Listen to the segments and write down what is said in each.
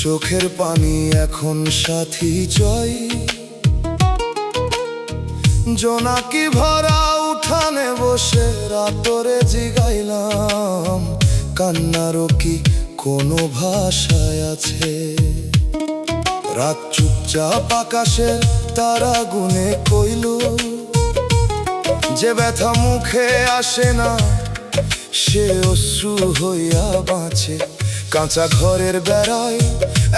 চোখের পানি এখন সাথী চাই, জোনাকি ভরা উঠানে বসে রাতরে জিগাইলাম, কান্নারও কি কোনো ভাষায় আছে? রাত চুপচাপ আকাশের তারা গুনে কইল, যে ব্যথা মুখে আসে না সে অশ্রু হইয়া বাঁচে। কাঁচা ঘরের বেড়ায়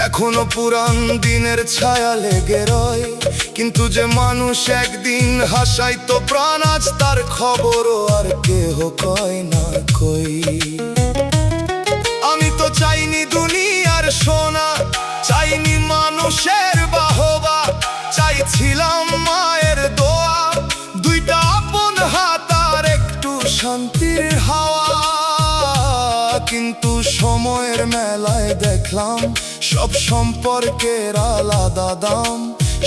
এখনো পুরান দিনের ছায়া লেগে রয়, কিন্তু যে মানুষ একদিন হাসাইতো প্রাণ, আজ তার খবরও আর কেহ কয় না কই। আমি তো চাইনি দুনিয়ার সোনা, চাইনি মানুষের বাহবা, চাইছিলাম মায়ের দোয়া, দুইটা আপন হাত আর একটু শান্তির হাওয়া। কিন্তু সময়ের মেলায় দেখলাম সব সম্পর্কের আলাদা দাম,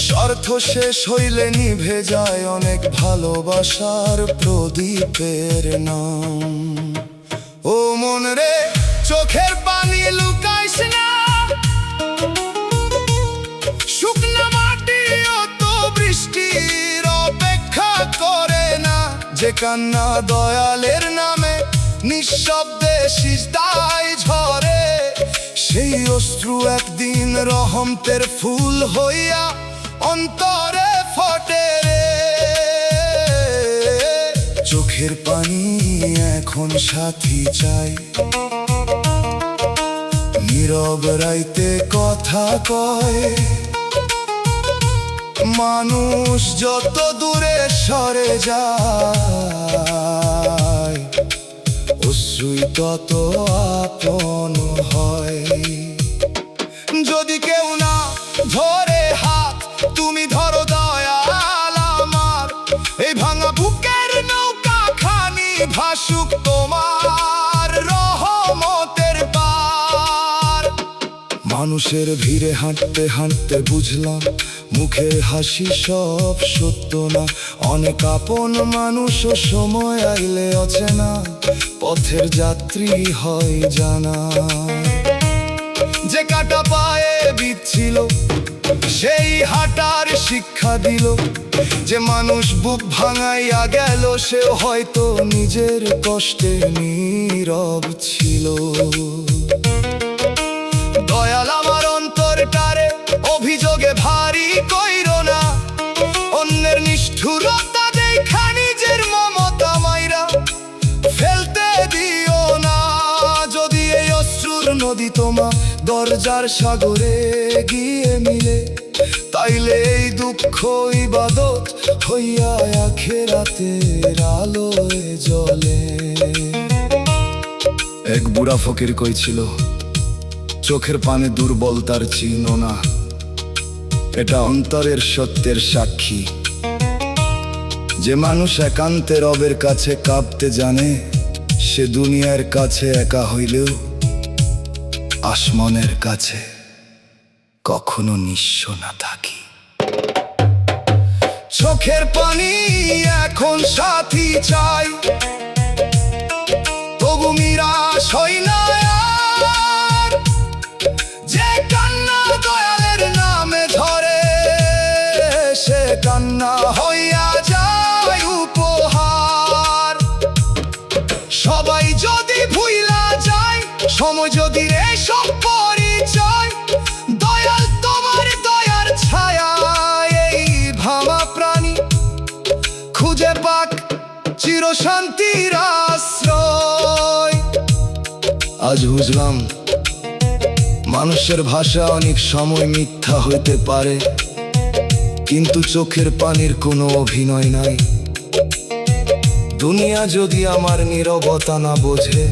স্বার্থ শেষ হইলে নিভে যায় অনেক ভালোবাসার প্রদীপের নাম। ও মন রে, চোখের পানি লুকাইস না, শুকনা মাটিও তো বৃষ্টির অপেক্ষা করে না। যে কান্না দয়ালের নামে নিঃশব্দে সিজদায় ঝরে, সেই অশ্রু একদিন রহমতের ফুল হইয়া অন্তরে ফোটে রে। চোখের পানি এখন সাথী চাই, নীরব রাইতে কথা কয়, মানুষ যত দূরে সরে যায় অশ্রুই তত আপন হয়। যদি কেউ না ধরে হাত, তুমি ধরো দয়াল আমার, এই ভাঙা বুকের নৌকা খানি ভাসুক তোমার রহমতের পার। মানুষের ভিড়ে হাঁটতে হাঁটতে বুঝলাম মুখের হাসি সব সত্য না, অনেক আপন মানুষও সময় আইলে অচেনা, পথের যাত্রী হয় জানা। যে কাটা পায়ে বিচ্ছিল সেই হাঁটার শিক্ষা দিল, যে মানুষ বুক ভাঙাইয়া গেল সেও হয়তো নিজের কষ্টে নীরব ছিল। দয়াল আমার অন্তরটারে অভিযোগে ভারী কইরো না, অন্যের নিষ্ঠুরতা দেখা নিজের মমতা মাইরা ফেলতে দিও না। যদি এই অশ্রুর নদী তোমা দরজার সাগরে গিয়ে মিলে, তাইলে এই দুঃখ ইবাদত হইয়া আখিরাতের আলোয় জ্বলে। এক বুড়া ফকির কইছিল, চোখের পানে দুর্বলতার চিহ্ন না, এটা অন্তরের সত্যের সাক্ষী। যে মানুষ একান্তে রবের কাছে কাঁপতে জানে, সে দুনিয়ার কাছে একা হইলেও আসমানের কাছে কখনো নিঃস্ব না থাকি। চোখের পানি এখন সাথী চাই, তবু নিরাশ হই না আর। যে কান্না দয়ালের নামে ধরে, সে কান্না হইয়া যায় উপহার। সবাই যদি ভুইলা যায়, সময় যদি রে সব পরিচয়, দয়াল তোমার দয়ার ছায়া এই ভাঙা প্রাণী খুঁজে পাক চিরশান্তির আশ্রয়। আজ বুঝলাম মানুষের ভাষা অনেক সময় মিথ্যা হইতে পারে, কিন্তু চোখের পানির কোনো অভিনয় নাই। দুনিয়া যদি আমার নীরবতা না বোঝে,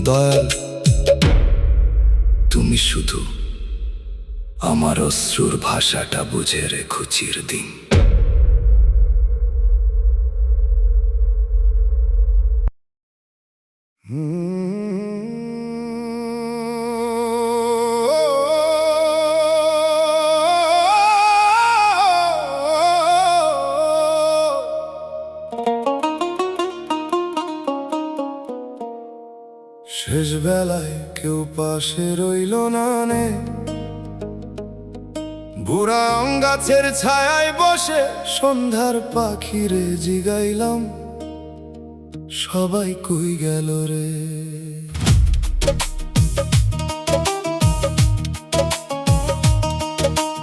দয়াল, তুমি শুধু আমার অশ্রুর ভাষাটা বুঝে রেখো চিরদিন। শেষ বেলায় কেউ পাশে রইল না নে, বুড়া আম গাছের ছায়ায় বসে সন্ধ্যার পাখিরে জিগাইলাম, সবাই কই গেল রে।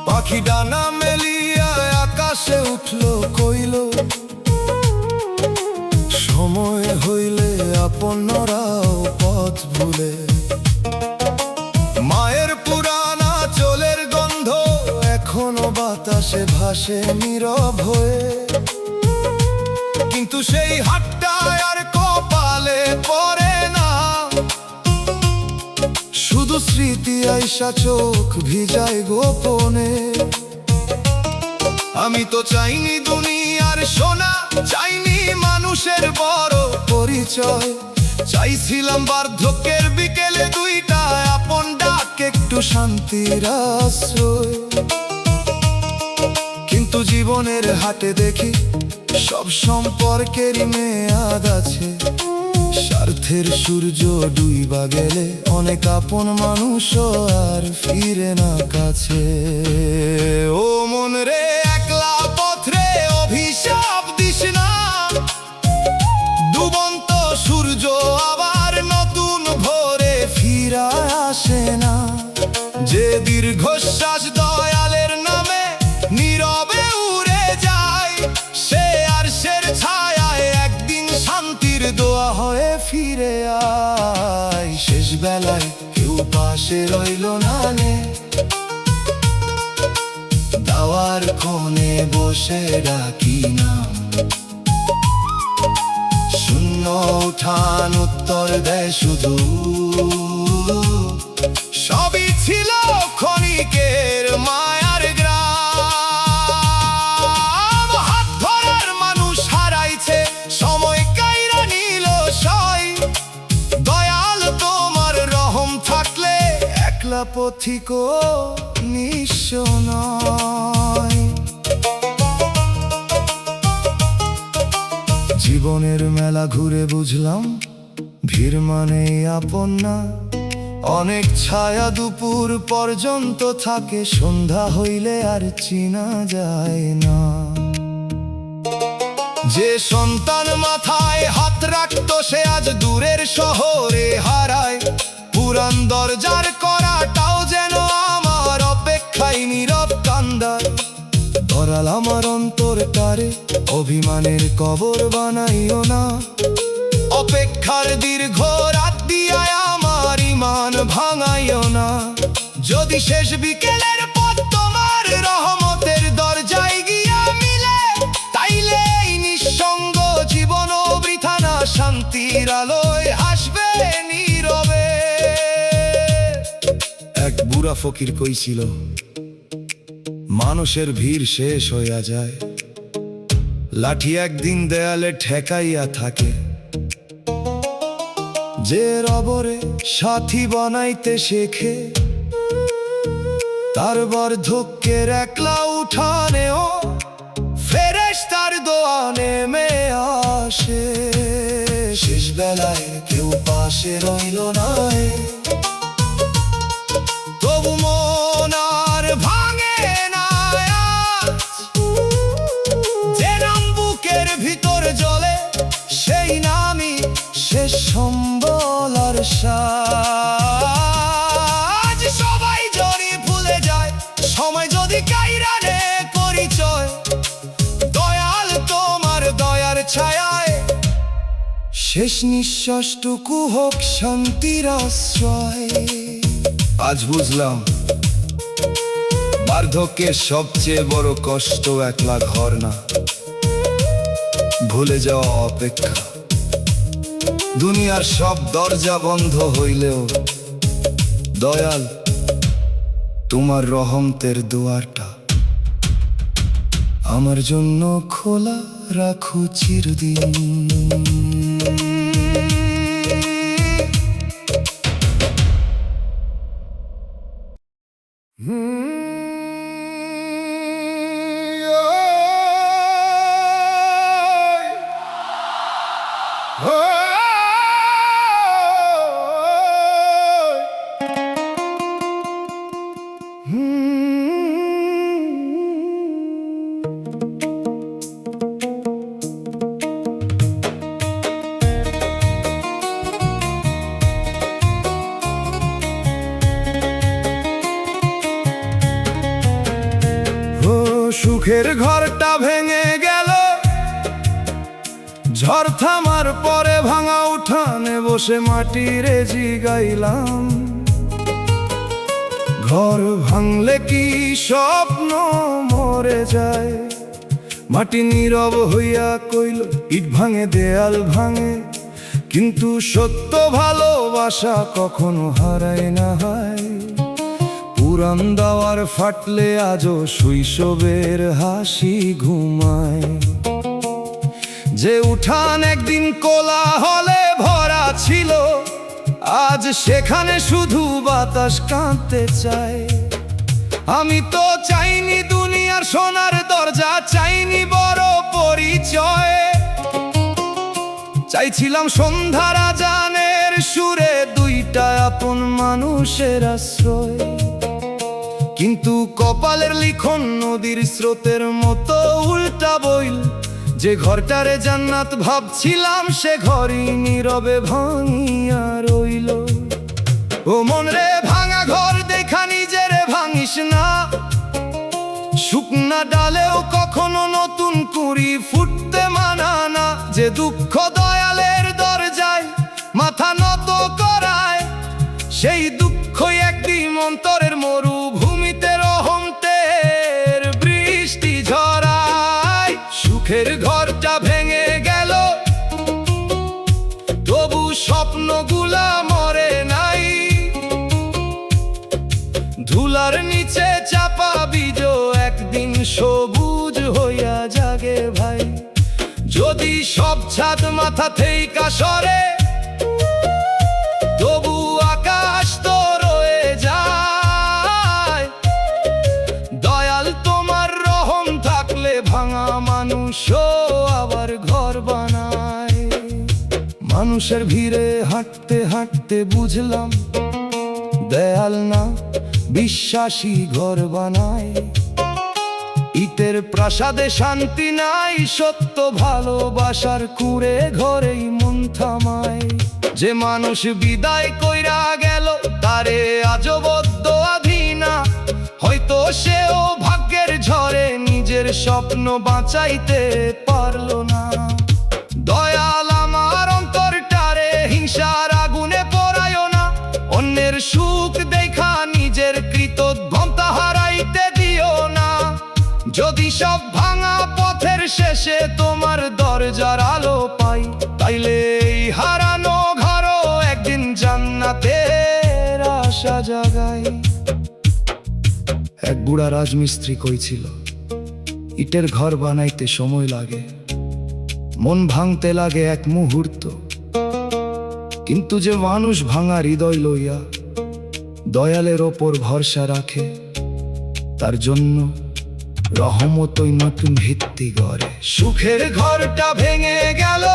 পাখি ডানা মেলিয়া আকাশে উঠলো, কইল সময় হইলে আপনরাও পথ ভুলে। মায়ের পুরানা চোলের গন্ধ এখনো বাতাসে ভাসে নীরব হয়ে, কিন্তু সেই হাতটা আর কপালে পড়ে না, শুধু স্মৃতি আইসা চোখ ভিজায় গোপনে। আমি তো চাইনি দুনিয়ার সোনা, চাইনি মানুষের বড় পরিচয়, চাইছিলাম বার্ধক্যের বিকেলে দুইটা আপন ডাক, একটু শান্তির আশ্রয়। কিন্তু জীবনের হাটে দেখি সব সম্পর্কেরই মেয়াদ আছে, স্বার্থের সূর্য ডুইবা গেলে অনেক আপন মানুষও আর ফিরে না কাছে। ও মন রে একলা পথরে অভিশাপ দিস না, ডুবন্ত সূর্য আবার নতুন ভোরে ফিরা আসে না। যে দীর্ঘশ্বাস দয়ালের নামে নীরবে উড়ে যায়, সে আরশের ছায়ায় একদিন শান্তির দোয়া হয়ে ফিরে আয়। শেষ বেলায় কেউ পাশে রইল না নে, দাওয়ার কোণে বসে ডাকি নাম, শূন্য উঠান উত্তর দেয় শুধু, সবই ছিল ক্ষণিকের মায়ার গ্রাম। হাত ধরার মানুষ হারাইছে, সময় কাইরা নিল সয়, দয়াল তোমার রহম থাকলে একলা পথিক নিঃস্ব নয়। জীবনের মেলা ঘুরে বুঝলাম, ভিড় মানে আপন না, অনেক ছায়া দুপুর পর্যন্ত থাকে, সন্ধ্যা হইলে আর চিনা যায় না। যে সন্তান মাথায় হাত রাখতো সে আজ দূরের শহরে হারায়, পুরান দরজার করাটাও যেন আমার অপেক্ষায় নীরব কান্দার। ধরাল আমার অন্তরটারে অভিমানের কবর বানাইও না, অপেক্ষার দীর্ঘ রাত দিয়ায় আমার ইমান ভাঙাইও না। যদি শেষ বিকেলের পথ তোমার রহমতের দরজায় গিয়া মিলে, তাইলে এই নিঃসঙ্গ জীবন বৃথা না, শান্তির আলোয় হাসবে নীরবে। এক বুড়া ফকির কইছিল, মানুষের ভিড় শেষ হইয়া যায়, লাঠি একদিন দেয়ালে ঠেকাইয়া থাকে। যে রবরে সাথী বানাইতে শেখে, তার বার্ধক্যের একলা উঠানেও ফেরেশতার দোয়া নেমে আসে। শেষ বেলায় কেউ পাশে রইল না, তবু মন আর ভাঙে না। যে নাম বুকের ভিতর জ্বলে, সেই নামই শেষ সম্বল আর সাজ। সবাই যদি ভুলে যায়, সময় যদি কাইরা নে পরিচয়, দয়াল তোমার দয়ার ছায়ায় শেষ নিঃশ্বাসটুকু হোক শান্তির আশ্রয়। আজ বুঝলাম, বার্ধক্যের সবচেয়ে বড় কষ্ট একলা ঘর না, ভুলে যাওয়া অপেক্ষা। দুনিয়ার সব দরজা বন্ধ হইলেও দয়াল তোমার রহমতের দুয়ারটা আমার জন্য খোলা রাখো চিরদিন। সুখের ঘরটা ভেঙে গেল, ঝড় থামার পরে ভাঙা উঠানে বসে মাটির জি গাইলাম। ঘর ভাঙলে কি স্বপ্ন মরে যায়? মাটি নীরব হইয়া কইল ইট ভাঙে দেয়াল ভাঙে, কিন্তু সত্য ভালোবাসা কখনো হারায় না হয়। পুরান দাওয়ার ফাটলে আজও শৈশবের হাসি ঘুমায়। যে উঠান একদিন কোলাহলে ভরা ছিল, আজ সেখানে শুধু বাতাস কাঁদতে চায়। আমি তো চাইনি দুনিয়ার সোনার দরজা, চাইনি বড় পরিচয়, চাইছিলাম সন্ধ্যার আজানের সুরে দুইটা আপন মানুষের আশ্রয়। কিন্তু কপালের লিখন নদীর স্রোতের মতো উল্টা বইল, যে ঘরটারে জান্নাত ভাবছিলাম সে ঘরই নীরবে ভাঙিয়া রইল। ও মন রে, ভাঙা ঘর দেখা নিজের ভাঙিস না, শুকনা ডালেও কখনো নতুন কুঁড়ি ফুটতে মানা না। যে দুঃখ দয়ালের দরজায় মাথা নত করায়, সেই দুঃখই একদিন অন্তরের মরুভূমিতে রহমতের বৃষ্টি ঝরায়। সুখের ঘরটা ভেঙে গেল, তবু স্বপ্নগুলা মরে নাই। ধুলার নিচে চাপা বীজ একদিন সবুজ হইয়া জাগে ভাই। যদি সব ছাদ মাথা থেইকা সরে, তবু আকাশ তো রয়ে যায়। দয়াল তোমার রহম থাকলে ভাঙা মানুষও আবার ঘর বানায়। মানুষের ভিড়ে হাঁটতে হাঁটতে বুঝলাম, দয়াল না বিশ্বাসী ঘর বানায়। ইটের প্রাসাদে শান্তি নাই, সত্য ভালোবাসার কুঁড়ে ঘরেই মন থামায়। যে মানুষ বিদায় কইরা গেল, তারে আজও বদ্ধ আধীনা, হয়তো সেও ভাগ্যের ঝড়ে নিজের স্বপ্ন বাঁচাইতে পারল না। দয়াল আমার অন্তরটারে হিংসার আগুনে পোড়ায়ও না, অন্যের সুখ দেখা নিজের কৃতজ্ঞতা হারাইতে দিও না। যদি সব ভাঙা পথের শেষে তোমার দরজার আলো পাই, তাইলে এই হারানো ঘরও একদিন জান্নাতের আশা জাগায়। এক বুড়া রাজমিস্ত্রি কইছিল, ইটের ঘর বানাইতে সময় লাগে, মন ভাঙতে লাগে এক মুহূর্ত, কিন্তু যে মানুষ ভাঙা হৃদয় লইয়া দয়ালের ওপর ভরসা রাখে, তার জন্য রহমতই নতুন ভিত্তি গড়ে। সুখের ঘরটা ভেঙে গেল,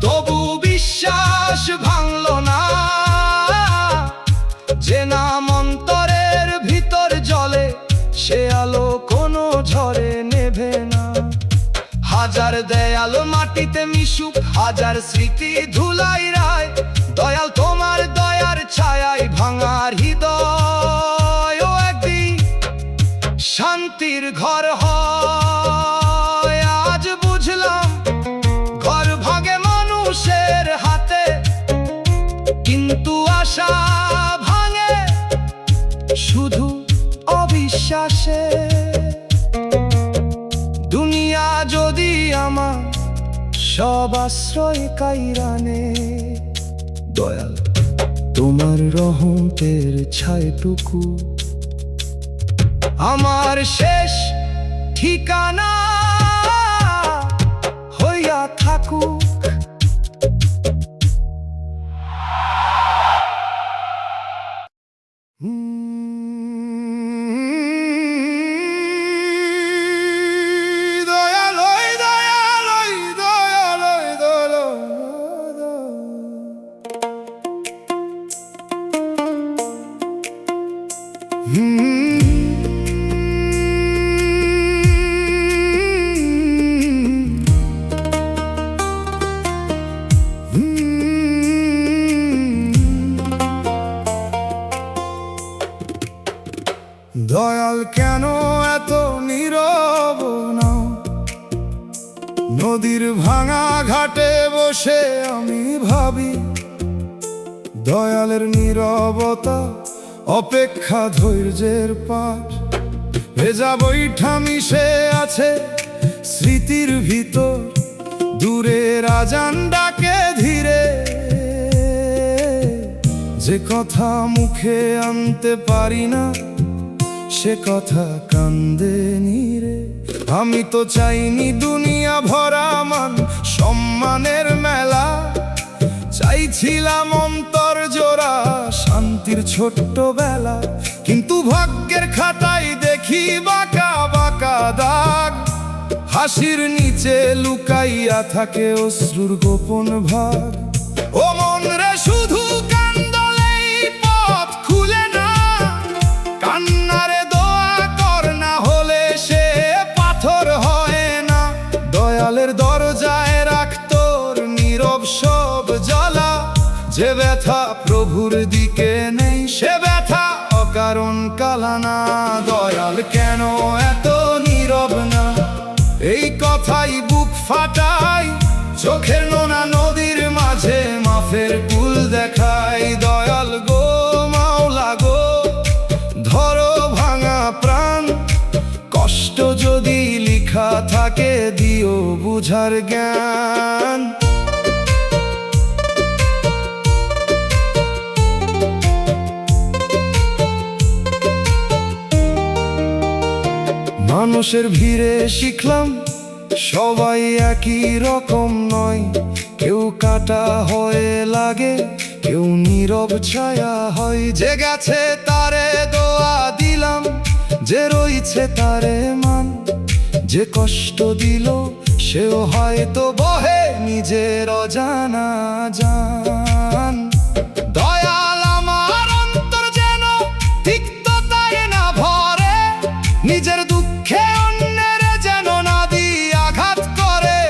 তবু বিশ্বাস ভাঙল না। যে নাম অন্তরের ভিতর জ্বলে, সে আলো কোনো ঝড়ে নেভে না। হাজার দেয়াল মাটিতে মিশুক, হাজার স্মৃতি ধুলাই রায়, দয়াল তোমার দয়ার ছায়ায় ভাঙার হৃদয় একদিন শান্তির ঘর হয়। আজ বুঝলাম, ঘর ভাঙে মানুষের হাতে, কিন্তু আশা ভাঙে শুধু অবিশ্বাসে। দুনিয়া যদি আমার সব আশ্রয় কাইরানে। দয়াল তোমার রহমতের ছায়াটুকু আমার শেষ ঠিকানা হইয়া থাকুক। দয়াল কেন এত নীরব নাও? নদীর ভাঙা ঘাটে বসে আমি ভাবি, দয়ালের নীরবতা অপেক্ষা ধৈর্যের পাঠ। ভেজা বৈঠা মিশে আছে স্মৃতির ভিতর, দূরের আজান ডাকে ধীরে, যে কথা মুখে আনতে পারি না সে কথা কান্দে নীরে। আমি তো চাইনি দুনিয়া ভরা মান সম্মানের মেলা, চাইছিলাম অন্তর জোড়া শান্তির ছোট্ট বেলা। কিন্তু ভাগ্যের খাতায় দেখি বাঁকা বাঁকা দাগ, হাসির নিচে লুকাইয়া থাকে অশ্রুর গোপন ভাগ। ও মন রে শুধু কান্দলেই পথ খুলে না, কান্নারে দোয়া কর না হলে সে পাথর হয় না। দয়ালের দরজায় রাখ তোর নীরব সব জ্বালা, যে ব্যথা প্রভুর দিকে নেই সে ব্যথা অকারণ কালানা। দয়াল কেন এত নীরব না? এই কথাই বুক ফাটাই, চোখের নোনা নদীর মাঝে মাফের কুল দেখাই। দয়াল গো মাওলা গো, ধরো ভাঙা প্রাণ, কষ্ট যদি লিখা থাকে দিও বুঝার জ্ঞান। মানুষের ভিড়ে শিখলাম সবাই একই রকম নয়, কেউ কাটা হয়ে লাগে, কেউ নীরব ছায়া হয়। যে গেছে তারে দোয়া দিলাম, যে রইছে তারে মান, যে কষ্ট দিল সেও হয়তো বহে নিজের অজানা জান। দয়াল আমার অন্তর যেন তিক্ততায় না ভরে, নিজের দুঃখে অন্যের যেন না দিয়ে আঘাত করে।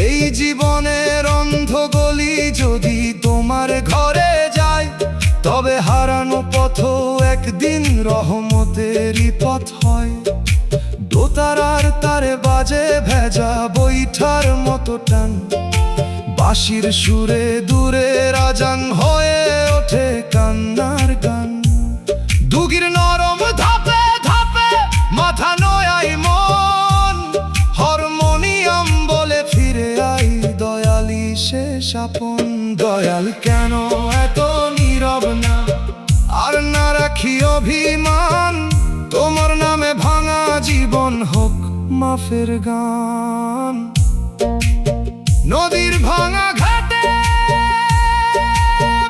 এই জীবনের অন্ধ গলি যদি তোমার ঘরে যায়, তবে হারানো পথ একদিন রহমতেরই পথ হয়। দোতারার তারে বাজে ভেজা বৈঠার মতো টান, বাঁশির সুরে দূরের আজান হয়ে ওঠে কান্নার গান। দুগির নরম ধাপে ধাপে মাথা নয়াই মন, হারমোনিয়াম বলে ফিরে আই দয়ালি শেষ আপন। দয়াল কেন এত নীরব না? আর না রাখি অভিমান, তোমার নামে ভাঙা জীবন হোক মাফের গান। নদীর ভাঙা ঘাটে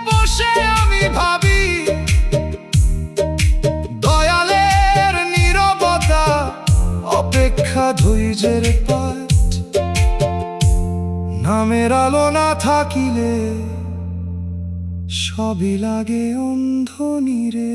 বসে আমি ভাবি, দয়ালের নীরবতা অপেক্ষা ধৈর্যের পাঠ। নামের আলো না থাকিলে সবই লাগে অন্ধ নীরে।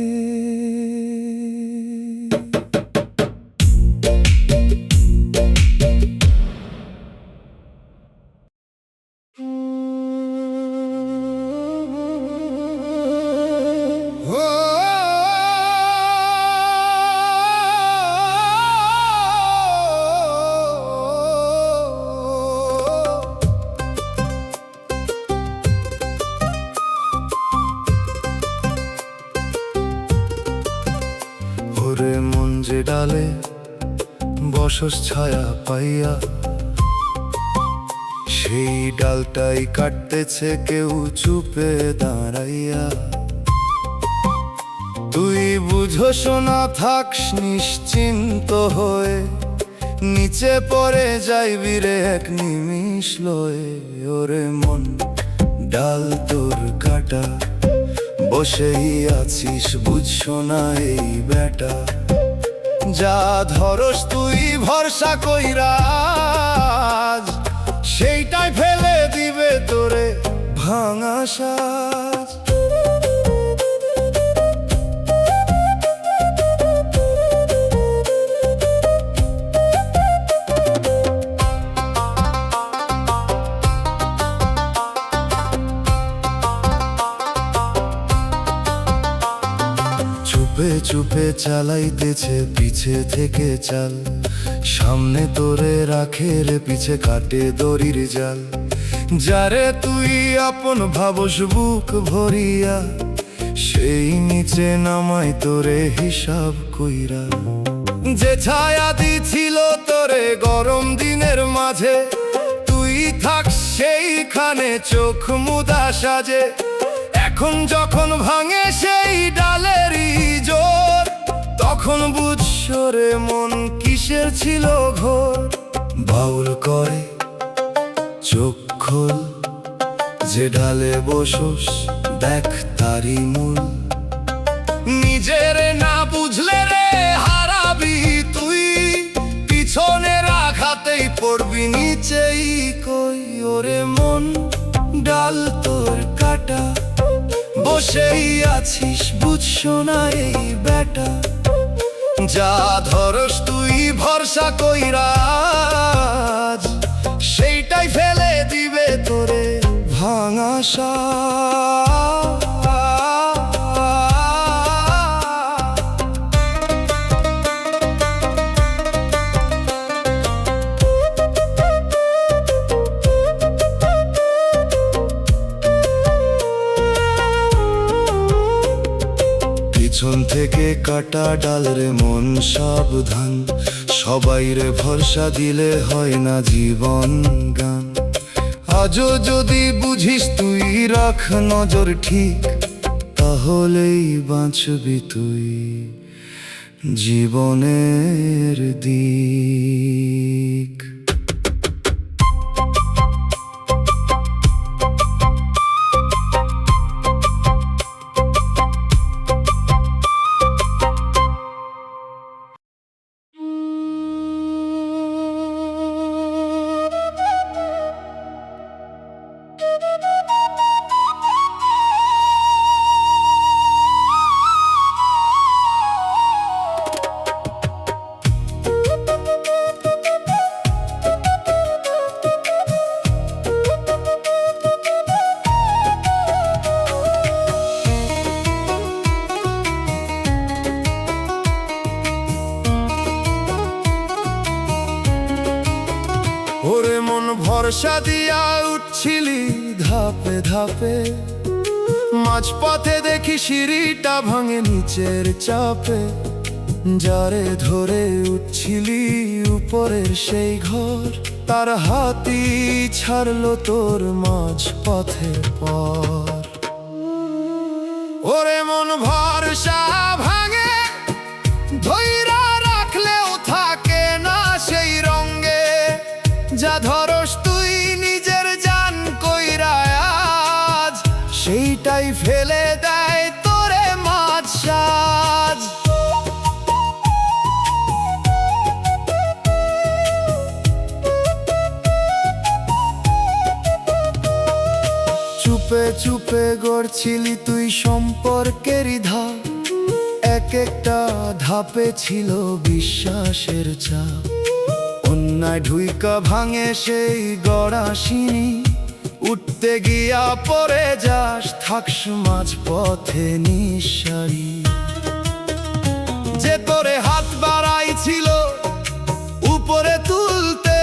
ওরে মন যে ডালে বসস ছায়া পাইয়া, সেই ডালটাই কাটতেছে কেউ চুপে দাঁড়াইয়া। তুই বুঝোস না, থাকস নিশ্চিন্ত হয়ে, নিচে পড়ে যাইবি রে এক নিমিষ লয়ে। ওরে মন, ডাল তোর কাটা, বসেই আছিস বুঝছো না এই বেটা। যা ধরস তুই ভরসা কইরা, সেইটাই ফেলে দিবে তোরে ভাঙা সাজ। চুপে চুপে চালাইতেছে পিছে থেকে চাল, সামনে তোরে রাখে রে পিছে কাটে দড়ির জাল। যারে তুই আপন ভাবস বুক ভরিয়া, সেই নিচে নামাই তোরে হিসাব কইরা। যে ছায়া দিছিল তোরে গরম দিনের মাঝে, তুই থাক সেইখানে চোখ মুদা সাজে। এখন যখন ভাঙে সেই ডালেরই জোর, তখন বুঝছো রে মন কিসের ছিল ঘোর। বাউল করে চোখ খোল, যে ডালে বসোস দেখ তারি মূল। নিজের না বুঝলে রে হারাবি তুই, পিছনের আঘাতেই পড়বি নিচেই কই। ওরে মন, ডাল তোর কাটা, বসেই আছিস বুঝছো না এই বেটা। যা ধরস তুই ভরসা কইরা, সেইটাই ফেলে দিবে তোরে ভাঙা সাজ। পিছন থেকে কাটা ডাল রে মন সাবধান, সবাই রে ভরসা দিলে হয় না জীবন গান। আজও যদি বুঝিস তুই রাখ নজর ঠিক, তাহলেই বাঁচবি তুই জীবনের দিক। ওরে মন, ভরসা দিয়া উঠছিলি ধাপে ধাপে, মাঝপথে দেখি সিঁড়িটা ভাঙে নিচের চাপে। যারে ধরে উঠছিলি উপরের সেই ঘর, তার হাতি ছাড়লো তোর মাঝপথের পর। ওরে মন, ভরসা ভাঙে, ধইরা রাখলেও থাকে না সেই রঙ্গে। যা ধরস তুই নিজের জান কইরা আজ, সেইটাই ফেলে দেয় তোরে মাঝ সাজ। চুপে চুপে গড়ছিলি তুই সম্পর্কেরই ধাপ, এক একটা ধাপে ছিল বিশ্বাসের চাপ। অন্যায় ঢুইকা ভাঙে সেই গড়া সিঁড়ি, উঠতে গিয়া পড়ে যাস থাকস মাঝ পথে নিঃসারী। যে তোরে হাত বাড়াইছিল উপরে তুলতে,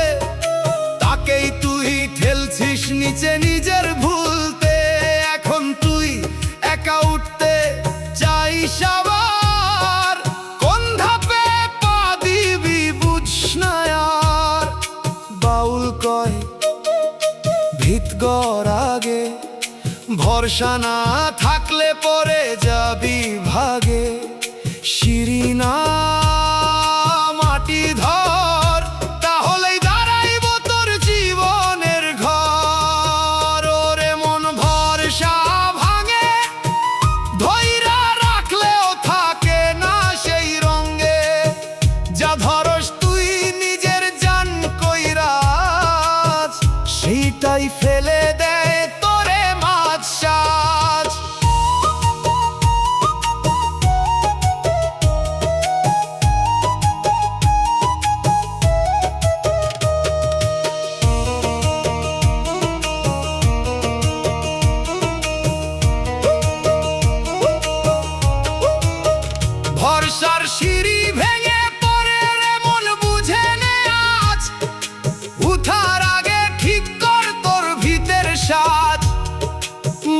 তাকেই তুই ঠেলছিস নিচে নিজের ভুলতে। এখন তুই একা উঠতে চাইস আবার, কোন ধাপে পা দিবি বুঝস না আর। বাউল কয় ভরসা না থাকলে পরে যাবি ভাগে, সিঁড়ি না মাটি ধর, তাহলেই দাঁড়াইব তোর জীবনের ঘর। ওরে মন ভরসা ভাঙে, ধইরা রাখলেও থাকে না সেই রঙে। যা ধরস তুই নিজের জান কইরা, সেইটাই ফেলে দেয় তোরে মাঝ সাজ। ভরসার সিঁড়ি ভেঙে পড়ে রে মন বুঝে নে আজ, উঠার আগে ঠিক কর তোর ভিতের সাজ।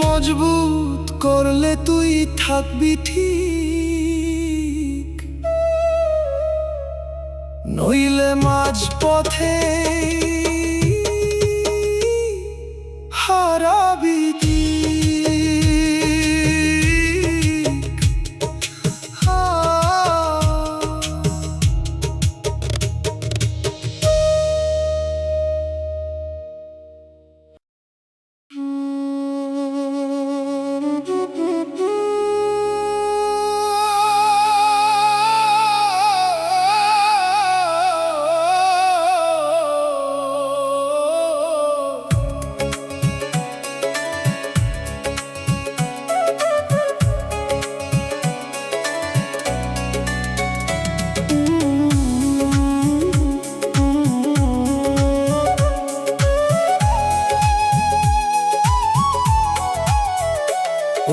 মজবুত করলে তুই থাকবি ঠিক, নইলে মাঝ পথে হারাবি দিক।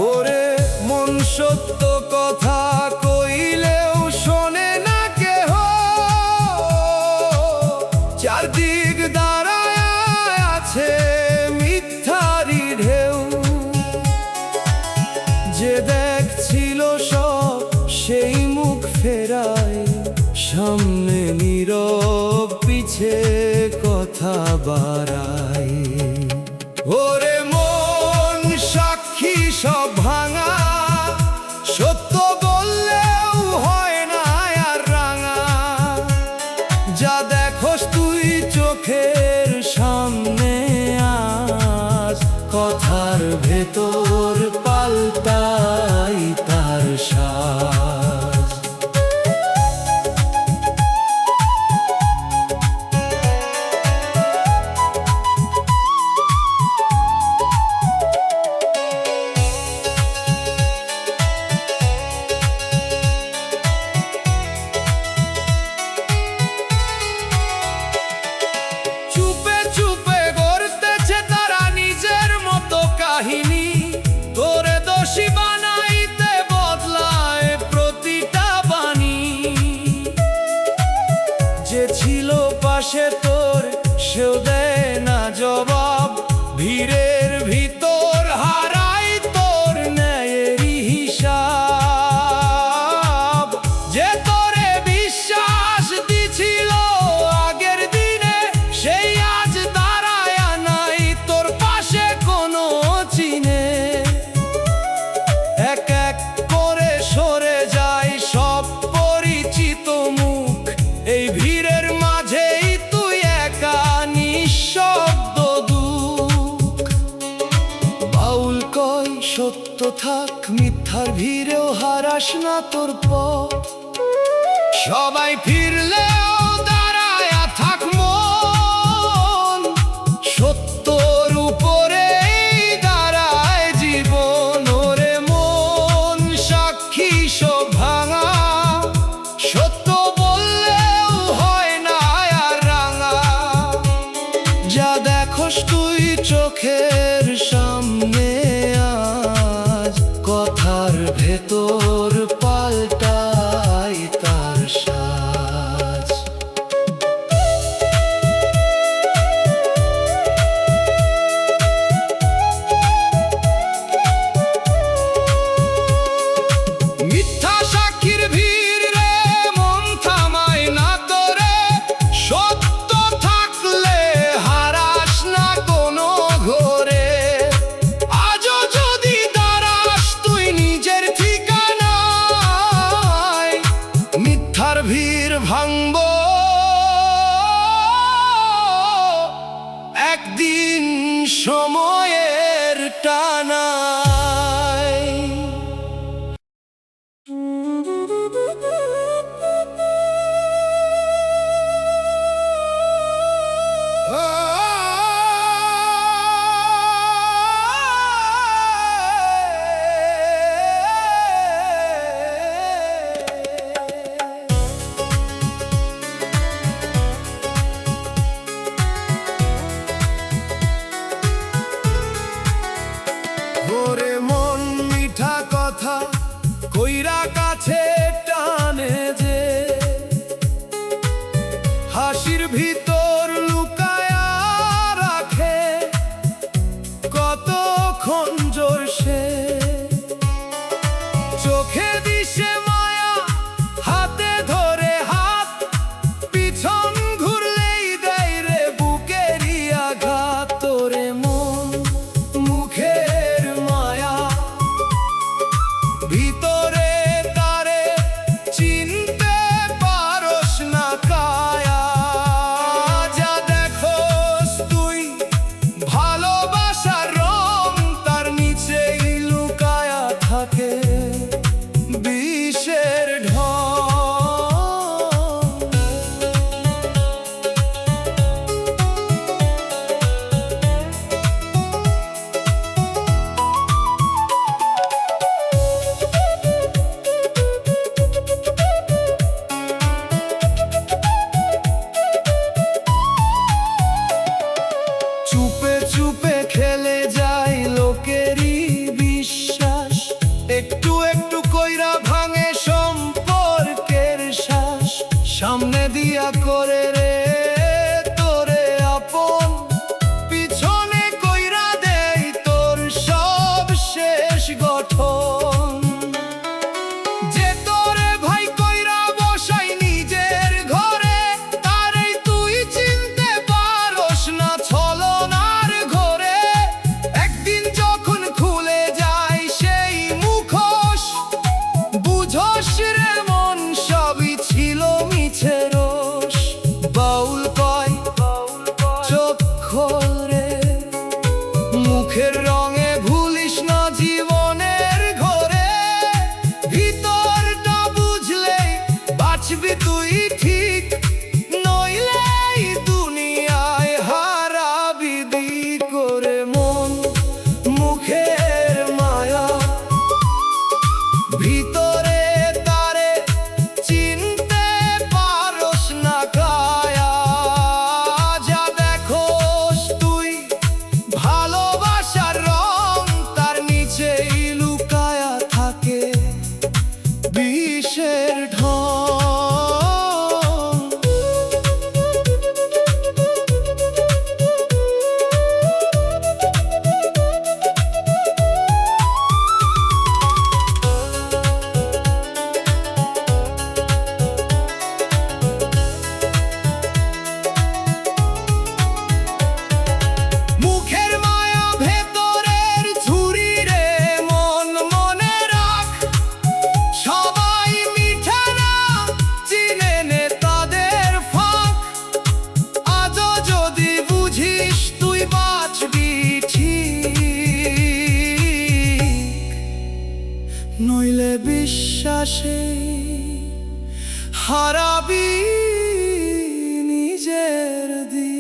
ওরে মন সত্য কথা কইলেও শোনে না কেহ, চারদিক দাঁড়ায় আছে মিথ্যারি ঢেউ। যে দেখছিল সব সেই মুখ ফেরায়, সামনে নীরব পিছে কথা বাড়ায়। ওরে মন সাক্ষী সব ভাঙা, সত্য বললেও হয় না আর রাঙা। যা দেখোস তুই চোখের সামনে আজ, কথার ভেতর পাল্টাই তার সাজ। চুপে চুপে গড়তেছে তারা নিজের মতো কাহিনী, তোরে দোষী বানাইতে বদলায় প্রতিটা বাণী। যে ছিল পাশে তোর সেও দেয় না জবাব, ভিড়ের ভিতর হারাই তোর ন্যায়েরই হিসাব। যে তোরে বিশ্বাস দিছিল আগের দিনে, সেই আজ দাঁড়ায় নাই তোর পাশে কোনো চিনে। এক এক করে সরে যায় সব পরিচিত মুখ, এই ভিড়ের মাঝেই তুই একা নিঃশব্দ দুঃখ। বাউল কয় সত্য থাক, মিথ্যার ভিড়েও হারাস না তোর পথ। সবাই ফিরলেও দাঁড়ায় থাক মন, সত্যর উপরেই দাঁড়ায় জীবন। ওরে মন সাক্ষী সব ভাঙা, সত্য বললেও হয় না আর রাঙা। যা দেখোস তুই চোখের সামনে আজ, কথার ভেতর পাল্টাই তার সাজ। নাই। ওরে মন মিঠা কথা কইরা কাছে টানে যে, হাসির ভিতর লুকায়া রাখে কতক্ষণ জোর সে। চোখে দিশে মায়া, হাতে ধরে হাত, পিছন ঘুরলেই দেয় রে বুকেরই আঘাত। তোরে মন মুখের মায়া, ভিতরে তারে চিনতে পারস না কায়া। যা দেখোস তুই ভালোবাসার রং, তার নিচেই লুকায়া থাকে বিষের ঢং। চুপে চুপে খেলে যায় লোকেরই বিশ্বাস, একটু একটু কইরা ভাঙে সম্পর্কের শ্বাস। সামনে দিয়া করে রে তোরে আপন, পিছনে কইরা দেই তোর সব শেষ গঠন। যে তোরে ভাই কইরা বসাই নিজের ঘরে, তারেই তুই চিনতে পারস না ছলনার ঘরে। একদিন যখন খুলে যায় সেই মুখোশ, বুঝোস রে মন সবই ছিল মিছে রোষ। বাউল কয় চোখ খোল রে, মুখের রঙে ভুলিস না জীবনের ঘরে। ভিতরটা বুঝলে বাঁচবি তুই ঠিক, নইলে এই দুনিয়ায় হারাবি দিক। করে মন মুখের মায়া, ভিতরে তারে চিনতে পারস না কায়া। যা দেখোস তুই ভালোবাসার রং, তার নিচেই লুকায়া থাকে বিষের ঢং। মুখের মায়া ভেতরের ছুরি রে মন, মনে রাখ সবাই মিঠা না, চিনে নে তাদের ফাঁক। আজও যদি বুঝিস তুই বাঁচবি ঠিক, নইলে বিশ্বাসে হারাবি নিজের দিক।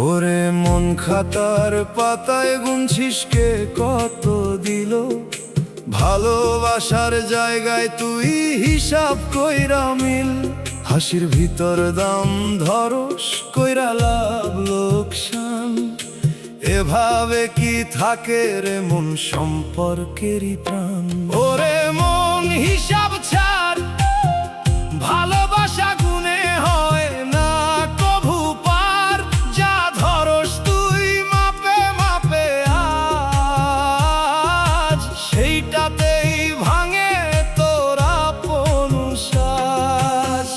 ওরে মন খাতার পাতায় গুনছিস কে কত দিল, ভালোবাসার জায়গায় তুই হিসাব কইরা মিল। হাসির ভিতর দাম ধরস কইরা লাভ লোকসান, এভাবে কি থাকে রে মন সম্পর্কেরই প্রাণ। ওরে মন হিসাব ছাড়, ভালোবাসা গুনে হয় না কভু পার, যা ধরস তুই মাপে মাপে আজ, সেইটাতেই ভাঙে তোর আপন শ্বাস।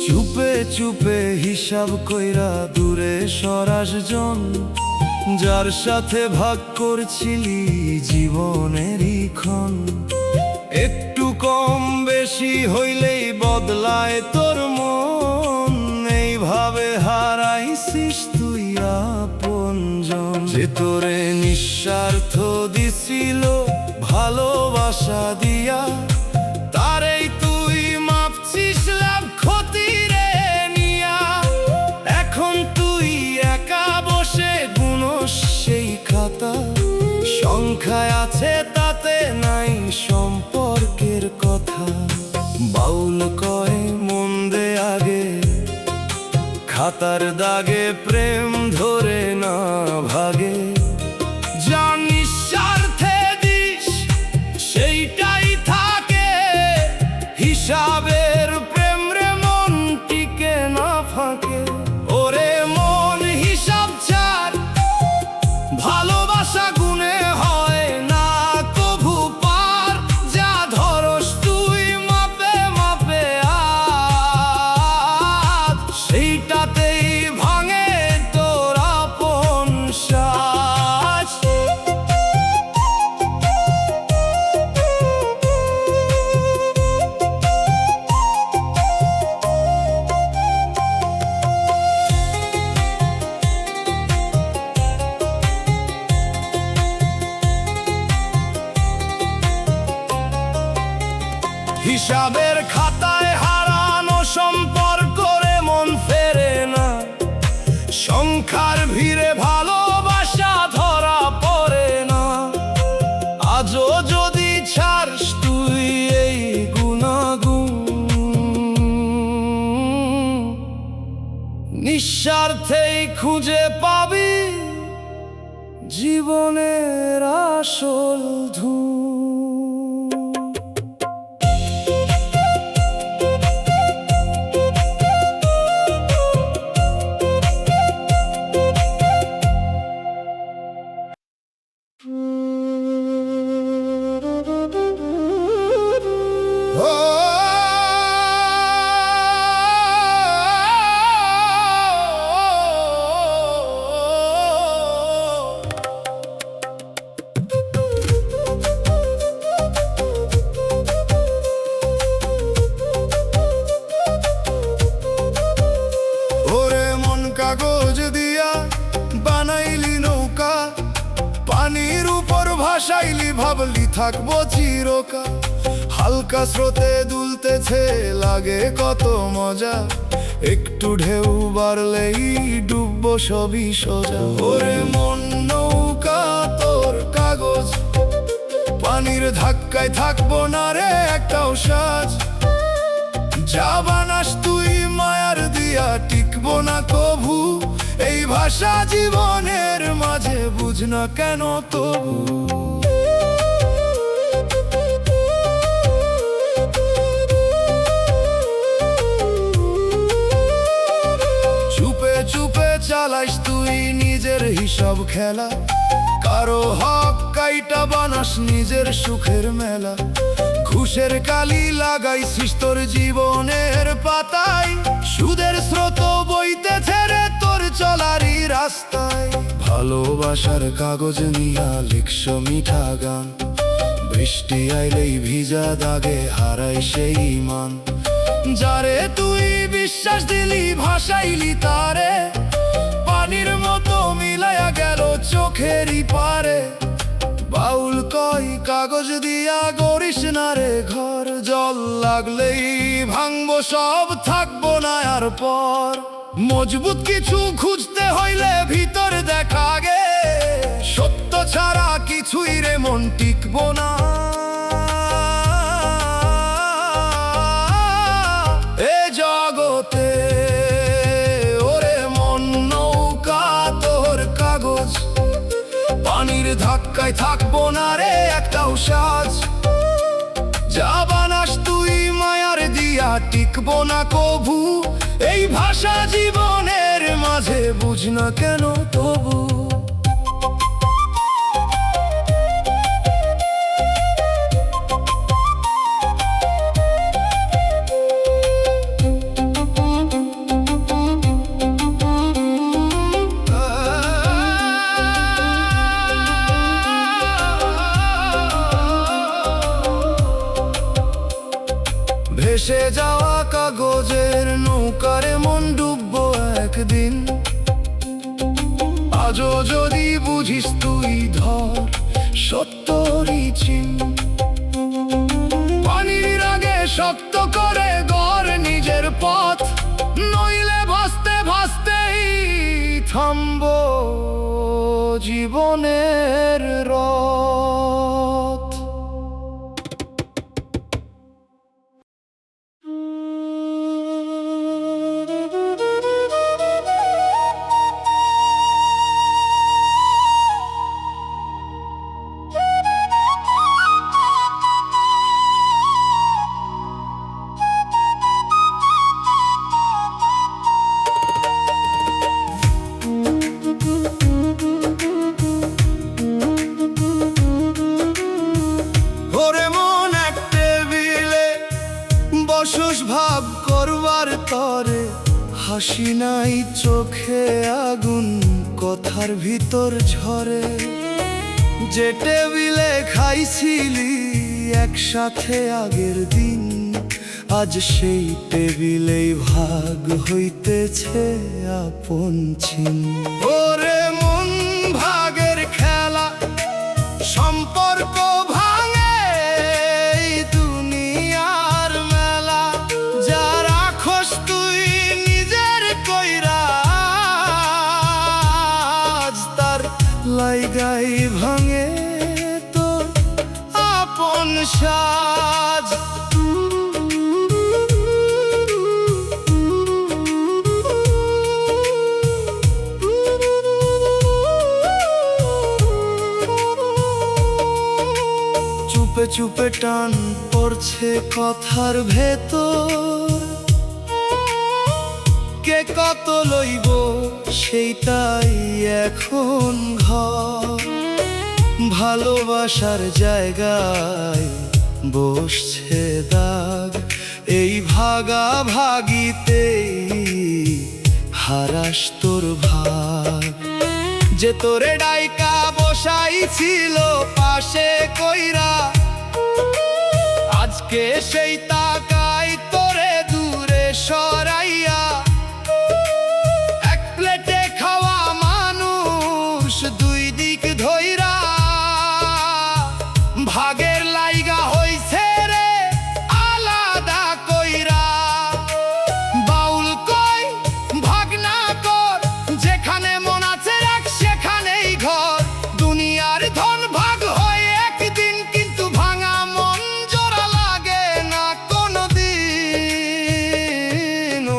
চুপে চুপে হিসাব কইরা দূরে সরাস জন, যার সাথে ভাগ করছিলি জীবনেরই ক্ষণ। একটু কম বেশি হইলেই বদলায় তোর মন, এইভাবে হারাইছিস তুই আপনজন। যে তোরে নিঃস্বার্থ দিছিল ভালোবাসা দিয়া, তারেই তুই মাপছিস লাভ ক্ষতি রে নিয়া। এখন তুই একা বসে গুনস সেই খাতা, সংখ্যায় আছে তাতে নাই সম্পর্কের কথা। বাউল কয় মন দে আগে, খাতার দাগে প্রেম ধরে না ভাগে। যা নিঃস্বার্থে দিস সেইটাই থাকে, হিসাবের প্রেম রে মন টিকে না ফাঁকে। ওরে মন হিসাব ছাড়, ভালোবাসা গুনে হয় না কভু পার, যা ধরস তুই মাপে মাপে আজ, সেইটাতেই ভাঙে তোর আপন শ্বাস। হিসাবের খাতায় হারানো সম্পর্ক রে মন ফেরে না, সংখ্যার ভিড়ে ভালোবাসা ধরা পড়ে না। আজও যদি ছাড়স তুই এই গুনাগুন, নিঃস্বার্থেই খুঁজে পাবি জীবনের আসল ধুন। কাগজ দিয়া বানাইলি নৌকা, পানির উপর ভাসাইলি ভাবলি থাকবো চিরকাল। হালকা স্রোতে দুলতেছে লাগে কত মজা, একটু ঢেউ বাড়লেই ডুববো সবই সোজা। ওরে মন নৌকা তোর কাগজ, পানির ধাক্কায় থাকবো না রে একটাও সাজ। যা বানাস তুই মায়ার দিয়া টিকবো না কভু, এই ভাষা জীবনের মাঝে বুঝ না কেন তবু। চুপে চুপে চালাইস তুই নিজের হিসাব খেলা, কারো হক কাইটা বানাস নিজের সুখের মেলা। ঘুষের কালি লাগাইছিস তোর জীবনের পাতায়, সুদের স্রোত বইতেছে রে তোর চলারই রাস্তায়। ভালোবাসার কাগজ নিয়া লিখস মিঠা গান, বৃষ্টি আইলেই ভিজা দাগে হারাই সেই মান। যারে তুই বিশ্বাস দিলি ভাসাইলি তারে, পানির মতো মিলায়া গেল চোখেরই পারে। বাউল কই কাগজ দিয়া গড়িস না রে ঘর, জল লাগলেই ভাঙবো সব থাকবো না আর পর। মজবুত কিছু খুঁজতে হইলে ভিতর দেখা গে, সত্য ছাড়া কিছুই রে মন টিকবো না। এ জগতে ওরে মন নৌকা তোর কাগজ, পানির ধাক্কায় থাকবো না রে একটাও সাজ। যা বানাস তুই মায়ার দিয়া টিকবো না কভু, এই ভাষা জীবনের মাঝে বুঝ না কেন তবু। ভেসে যাওয়া কাগজের নৌকারে মন ডুববো একদিন। আজও যদি বুঝিস তুই ধর সত্যরই চিন, পানির আগে শক্ত করে গড় নিজের পথ, নইলে ভাসতে ভাসতেই থামবো জীবনের রথ। ভাব করবার তরে হাসি নাই চোখে আগুন কথার ভিতর ঝরে। যে টেবিলে খাইছিলি একসাথে আগের দিন, আজ সেই টেবিলেই ভাগ হইতেছে আপন ছিন। ওরে মন ভাগের খেলা, সম্পর্ক ভাঙে দুনিয়ার মেলা। যারা খোঁজ তুই নিজের কইরা, আজ তার লাইগাই ভাঙে তোর আপন সাজ। চুপে চুপে টান পড়ছে কথার ভেতর, কে কত লইব সেইটাই এখন ঘর। ভালোবাসার জায়গায় বসছে দাগ, এই ভাগা ভাগিতেই হারাস তোর ভাগ। যে তোরে ডাইকা বসাই ছিল পাশে কইরা, আজকে সেই তাকাই তোরে দূরে সরাইয়া। এক প্লেটে খাওয়া মানুষ দুই দিক ধইরা, ভাগের লাইগা হইছে রে আলাদা কইরা। বাউল কই ভাগ না কর, যেখানে মন আছে রাখ সেখানেই ঘর। দুনিয়ার ধন ভাগ হয় একদিন, কিন্তু ভাঙা মন জোড়া লাগে না কোনদিন।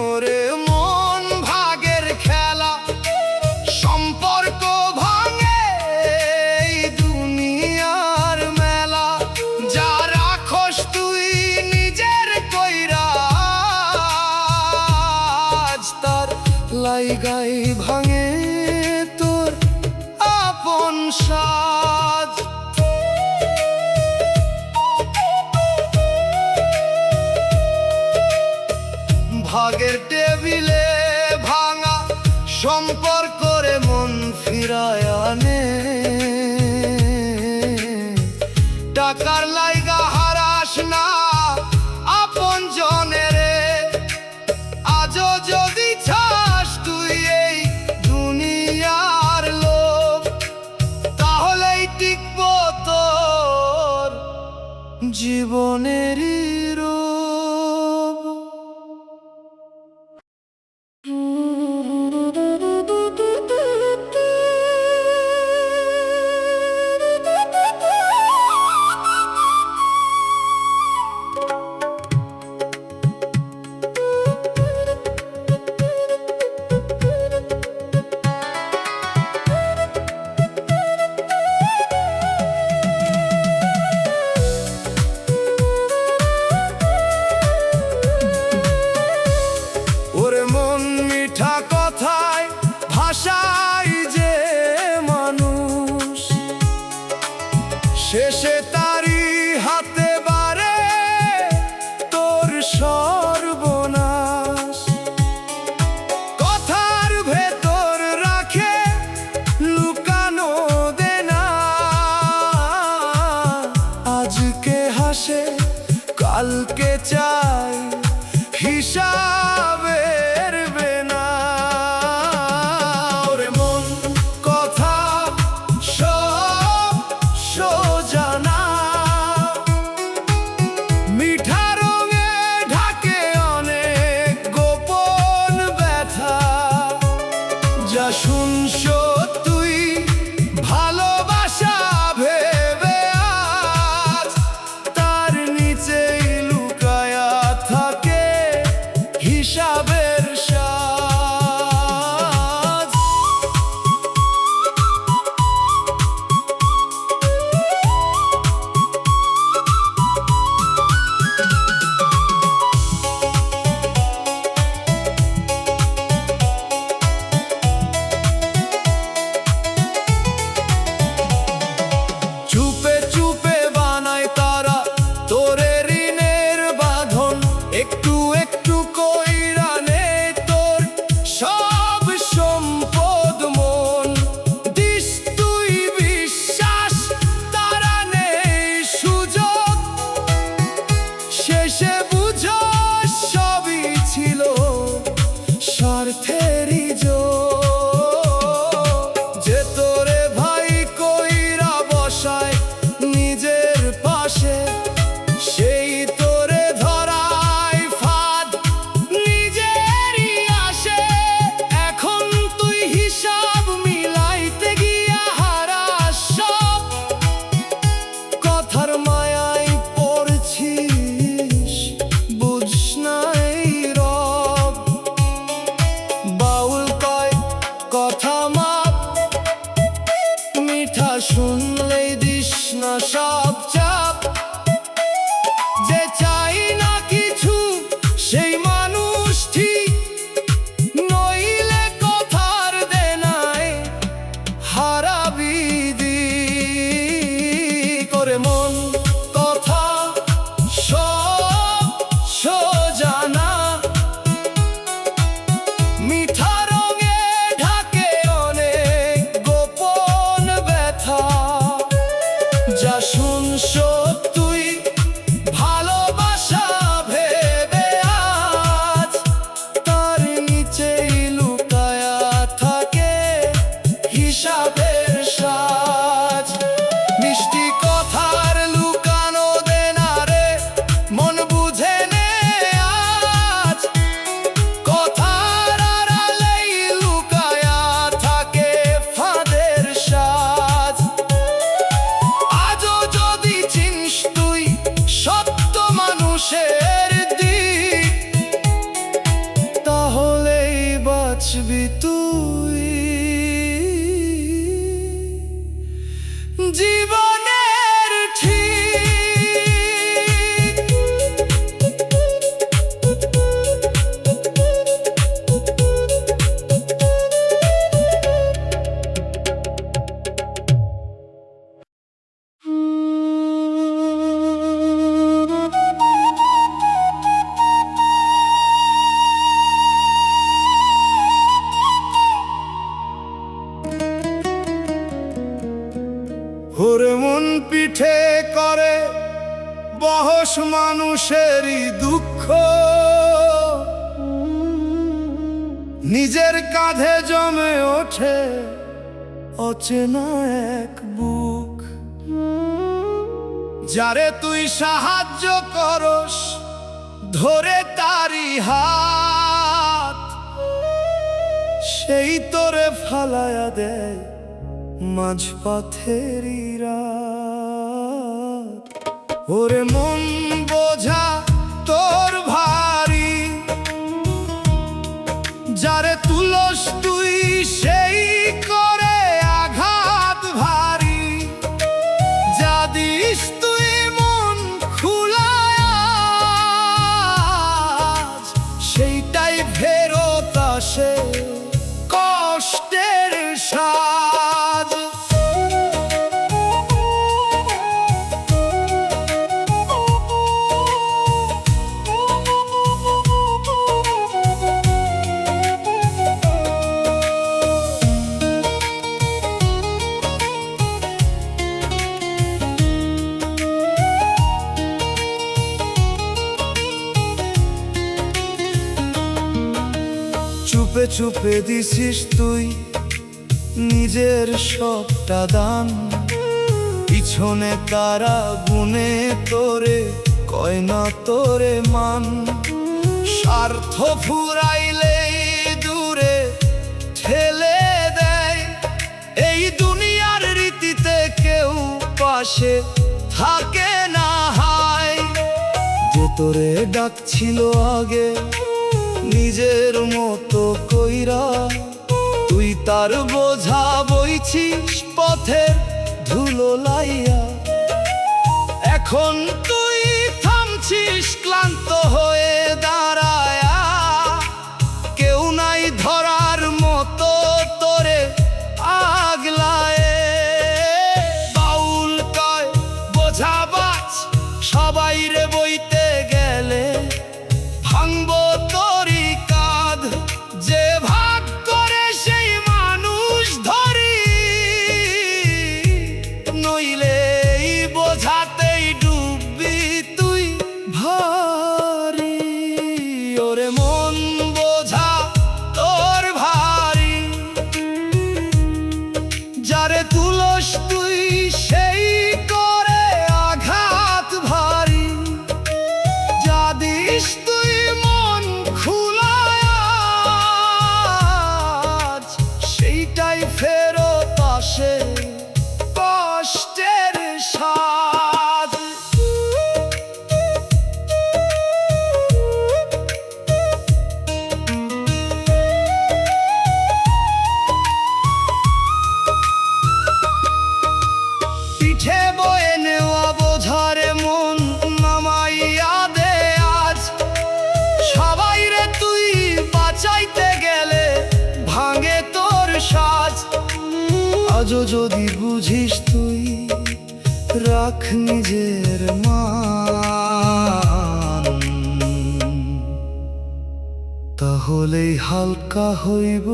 ওরে মন ভাগের খেলা, সম্পর্ক ভাঙে এই দুনিয়ার মেলা। যা রাখস তুই নিজের কইরা, আজ তার লাইগাই ভাঙে তোর আপন সাজ। ভাগের টেবিলে ভাঙা সম্পর্ক রে মন ফিরায় আনে। টাকার লাইগা হারাস না আপন জনেরে, আজও যদি চাস তুই এই দুনিয়ার লোক, তাহলেই টিকব তোর জীবনেরই রূপ। শেষে তারি হাতে বারে তোর সর্বনাশ। কথার ভেতর রাখে লুকানো দেনা, আজকে হাসে কালকে চাই হিসাবের বেনা। ওরে মন কথা সব সোজা না, মিঠা রঙে ঢাকে অনেক গোপন ব্যথা। যা শুনছো তুই ভালোবাসা ভেবে আজ, তার নিচেই লুকায়া থাকে হিসাবের সাজ। চুপে চুপে বানায় তারা তোরে ঋণের বাঁধন, একটু একটু কইরা নে তোর সব সম্পদ মন। দিস তুই বিশ্বাস, তারা নেই সুযোগ, শেষে বুঝো সবই ছিল স্বার্থেরই যোগ। যে তোরে ভাই কইরা বসায় নিজের পাশে, সেই তোরে ধরায় ফাঁদ নিজেরই আসে। এখন তুই হিসাব মিলাইতে গিয়া হারাস সব, কথার মায়ায় পড়ছিস বুঝ নাই রব। বাউল কয় কথা মাপ, মিঠা শুনলেই দিস না সব চাপ। যে চাই না কিছু সেই মানুষ ঠিক, নইলে কথার দেনায় হারাবি দিক। ওরে মন কথা সব সোজা না, মিঠা রঙে ঢাকে অনেক গোপন ব্যথা। যা শুনছো তুই ভালোবাসা ভেবে আজ, তার নিচেই লুকায়া থাকে হিসাবের সাজ। মিষ্টি কথার লুকানো দেনা রে মন বুঝে নে আজ, কথার আড়ালেই লুকায়া থাকে ফাঁদের সাজ। আজও যদি চিনিস তুই সত্য মানুষের দিক, তাহলেই বাঁচবি তুই জীবনের ঠিক। ওরে মন পিঠে করে বহস মানুষেরই দুঃখ, নিজের কাঁধে জমে ওঠে অচেনা এক বুক। যারে তুই সাহায্য করস ধরে তারি হাত, সেই তোরে ফালায়া দেয় মাঝপথেরই রাত। ওরে মন বোঝা তোর ভারী, যারে তুলস তুই সেই করে আঘাত ভারী। যা দিস তুই মন খুলায় আজ, সেইটাই ফেরত আসে কষ্টের সাজ। চুপে দিছিস তুই নিজের সবটা দান, পিছনে তারা গুনে তোরে কয় না তোরে মান। স্বার্থ ফুরাইলেই দূরে ঠেলে দেয়, এই দুনিয়ার রীতিতে কেউ পাশে থাকে না হায়। যে তোরে ডাকছিল আগে নিজের মতো কইরা, তুই তার বোঝা বইছিস পথের ধুলো লাইয়া। এখন তুই থামছিস ক্লান্ত হয়ে দাঁড়ায়া, কেউ নাই ধরার মতো তোরে আগলায়। বাউল কয় বোঝাবাজ সবাই রে বইতে গেলে, ভাঙবো তোরই কাঁধ যে ভাগ করে সেই মানুষ ধরি, নইলে এই বোঝাতেই ডুববি তুই ভারী। ওরে মন বোঝা তোর ভারী, যারে তুলস তুই সেই করে আঘাত ভারী। যা দিস তুই মন খুলায় আজ, সেইটাই ফেরত আসে কষ্টের স্বাদ। পিঠে বয়ে নেওয়া বোঝারে মন নামাইয়া দে আজ, সবাই রে তুই বাঁচাইতে গেলে ভাঙে তোর সাজ। আজও যদি বুঝিস তুই রাখ নিজের মান, তাহলেই হালকা হইব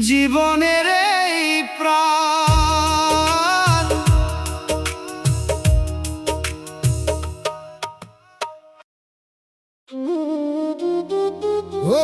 জীবনের এই প্রাণ। ও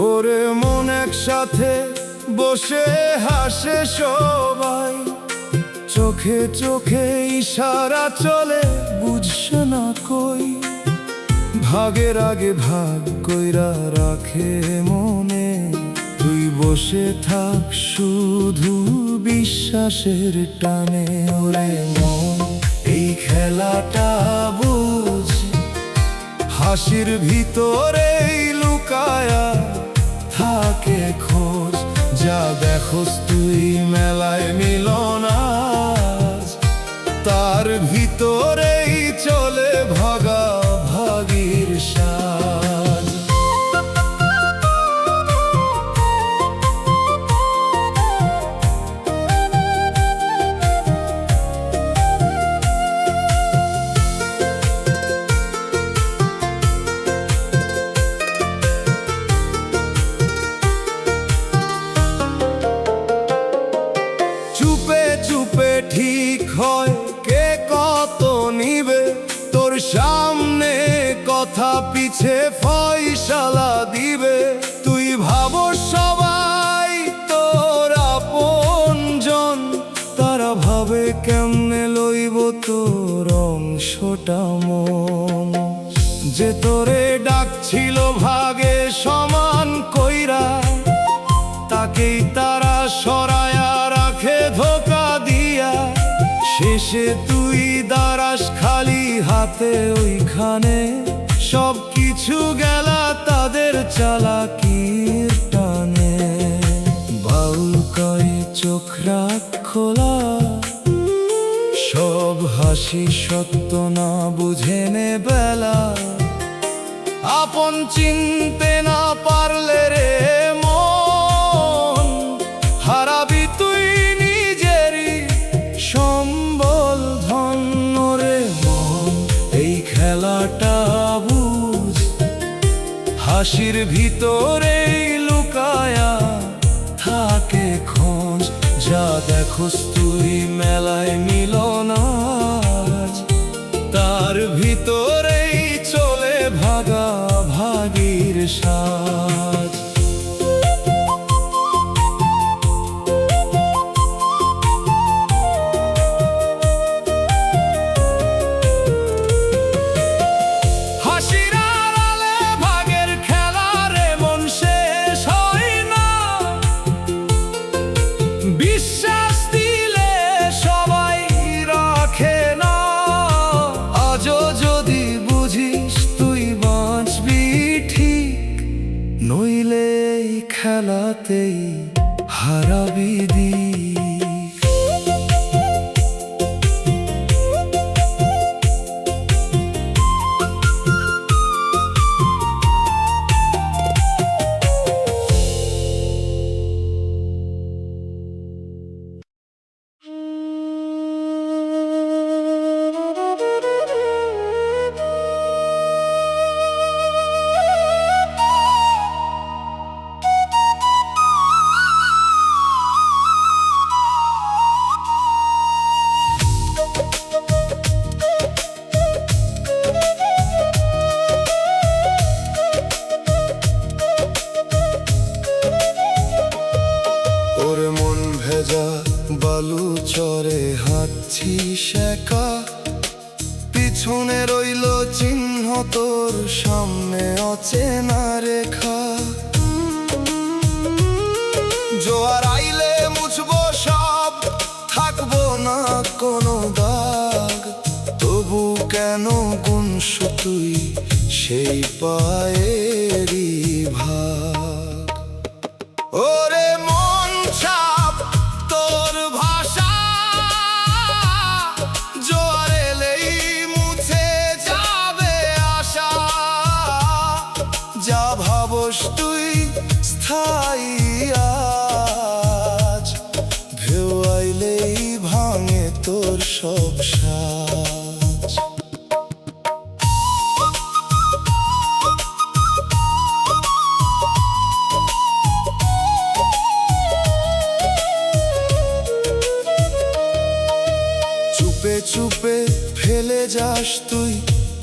ওরে মন একসাথে বসে হাসে সবাই, চোখে চোখে ইশারা চলে বুঝছে না কই। ভাগের আগে ভাগ কইরা রাখে মনে, তুই বসে থাক শুধু বিশ্বাসের টানে। ওরে মন এই খেলাটা বুঝ, হাসির ভিতরেই লুকায়া থাকে খোঁজ। যা দেখোস তুই মেলায় মিলন আজ, তার ভিতরেই চলে ভাগা ভাগির সাজ। চুপে চুপে ঠিক হয় কে কত নিবে, তোর সামনে কথা পিছে ফয়সালা দিবে। তুই ভাবো সবাই তোর আপনজন, তারা ভাবে কেমনে লইব তোর অংশটা মন। যে তোরে ডাকছিল ভাগে সমান কইরা, তাকেই তারা সরায়া রাখে ধোকা দিয়া। শেষে তুই দাঁড়াস খালি হাতে ওইখানে, সব কিছু গেলা তাদের চালাকির টানে। বাউল কয় চোখ রাখ খোলা, সব ভালোবাসি সত্য না বুঝে নে বেলা, আপন চিনতে না পারলে রে মন, হারাবি তুই নিজেরই সম্বল ধন্য রে মন। এই খেলাটা বুঝ, হাসির ভিতরেই লুকায়া থাকে খোঁজ, যা দেখোস তুই মেলায় মিলন আজ, তার ভিতরেই চলে ভাগা ভাগির সাজ। হাসির আড়ালে ভাগের খেলা রে মন শেষ হয় না, বিশ্বাস দিলে সবাই রাখে না। আজও যদি বুঝিস তুই বাঁচবি ঠিক, নইলে এই খেলাতেই হারাবি দিক। ওরে মন ভেজা বালু চরে হাঁটছিস একা, পিছনে রইল চিহ্ন তোর সামনে অচেনা রেখা। জোয়ার আইলে মুছবো সব, থাকবো না কোনো দাগ, তবু কেন গুনশু তুই সেই পায়েরই ভাগ। ওরে মন ছাপ তোর ভাষা, জোয়ার এলেই মুছে যাবে আশা, যা ভাবস তুই স্থায়ী আজ, ঢেউ আইলেই ভাঙে তোর সব সাজ। চুপে চুপে ফেলে যাস তুই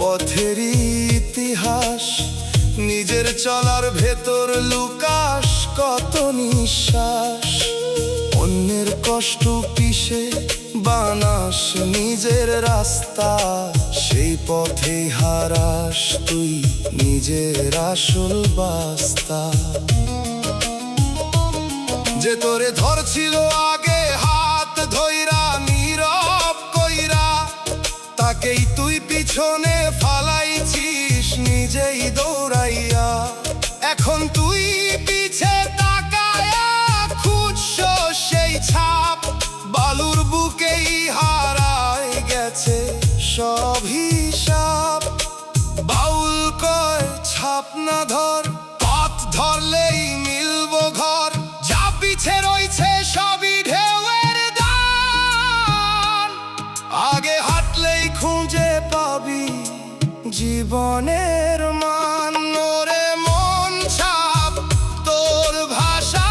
পথেরই ইতিহাস, নিজের চলার ভেতর লুকাস কত নিঃশ্বাস। অন্যের কষ্ট পিষে বানাস নিজের রাস্তা, সেই পথে হারাস তুই নিজের আসল বাস্তা। যে তোরে ধরছিল আগে হাত ধইরা নীরব কইরা, তাকেই তুই পিছনে ফালাইছিস নিজেই দৌড়াইয়া। এখন তুই পিছে তাকায়া খুঁজছো সেই ছাপ, বালুর বুকেই হারায় গেছে সব হিসাব। বাউল কয় ছাপ না ধর, পথ ধরলেই মিলবো ঘর, যা পিছে রয়েছে সবই ঢেউয়ের দান। আগে হাঁটলেই খুঁজে পাবি জীবনের মান। ওরে মন ছাপ তোর ভাষা,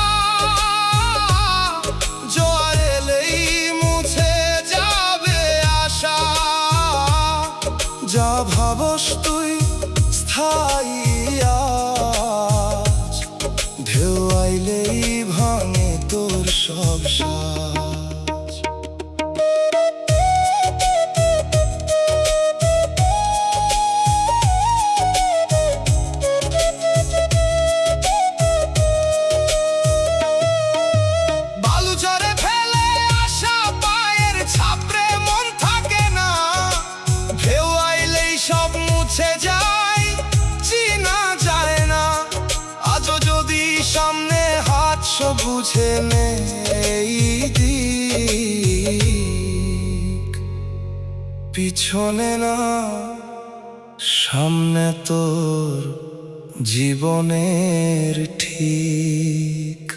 জোয়ার এলেই মুছে যাবে আশা, যা ভাবস তুই স্থায়ী আজ, ঢেউ আইলেই ভাঙে তোর সব সাজ। বালু চরে ফেলে আসা পায়ের ছাপড়ে মন থাকে না, ঢেউ আইলেই সব মুছে যায়, চিনা যায় না। আজও যদি সামনে হাঁটছো বুঝে নে এই দিক, পিছনে না সামনে তোর জীবনের ঠিক।